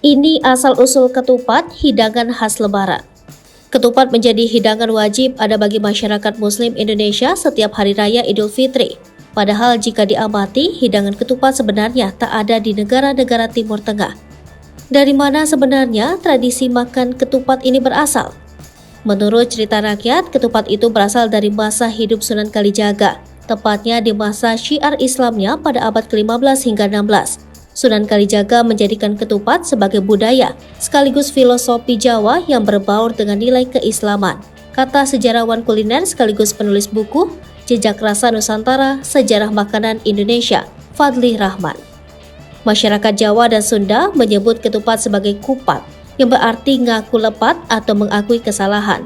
Ini asal-usul ketupat, hidangan khas Lebaran. Ketupat menjadi hidangan wajib ada bagi masyarakat Muslim Indonesia setiap Hari Raya Idul Fitri. Padahal jika diamati, hidangan ketupat sebenarnya tak ada di negara-negara Timur Tengah. Dari mana sebenarnya tradisi makan ketupat ini berasal? Menurut cerita rakyat, ketupat itu berasal dari masa hidup Sunan Kalijaga, tepatnya di masa syiar Islamnya pada abad ke-15 hingga 16. Sunan Kalijaga menjadikan ketupat sebagai budaya sekaligus filosofi Jawa yang berbaur dengan nilai keislaman, kata sejarawan kuliner sekaligus penulis buku Jejak Rasa Nusantara Sejarah Makanan Indonesia, Fadli Rahman. Masyarakat Jawa dan Sunda menyebut ketupat sebagai kupat, yang berarti ngaku lepat atau mengakui kesalahan.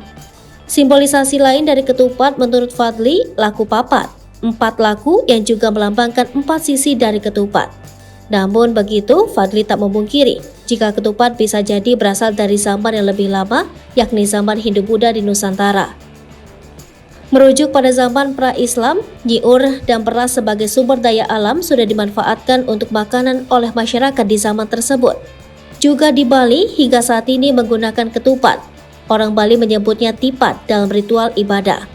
Simbolisasi lain dari ketupat menurut Fadli, laku papat, 4 laku yang juga melambangkan 4 sisi dari ketupat. Namun begitu, Fadli tak memungkiri jika ketupat bisa jadi berasal dari zaman yang lebih lama, yakni zaman Hindu-Buddha di Nusantara. Merujuk pada zaman pra-Islam, nyiur dan beras sebagai sumber daya alam sudah dimanfaatkan untuk makanan oleh masyarakat di zaman tersebut. Juga di Bali hingga saat ini menggunakan ketupat. Orang Bali menyebutnya tipat dalam ritual ibadah.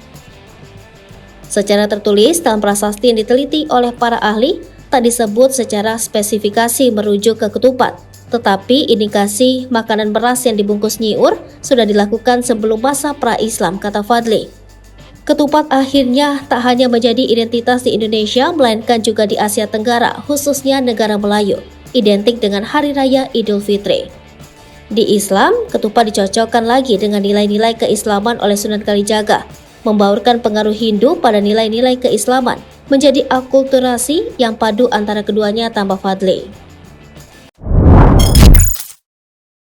Secara tertulis dalam prasasti yang diteliti oleh para ahli, tak disebut secara spesifikasi merujuk ke ketupat, tetapi indikasi makanan beras yang dibungkus nyiur sudah dilakukan sebelum masa pra-Islam, kata Fadli. Ketupat akhirnya tak hanya menjadi identitas di Indonesia, melainkan juga di Asia Tenggara, khususnya negara Melayu, identik dengan Hari Raya Idul Fitri. Di Islam, ketupat dicocokkan lagi dengan nilai-nilai keislaman oleh Sunan Kalijaga, membaurkan pengaruh Hindu pada nilai-nilai keislaman, menjadi akulturasi yang padu antara keduanya, tambah Fadli.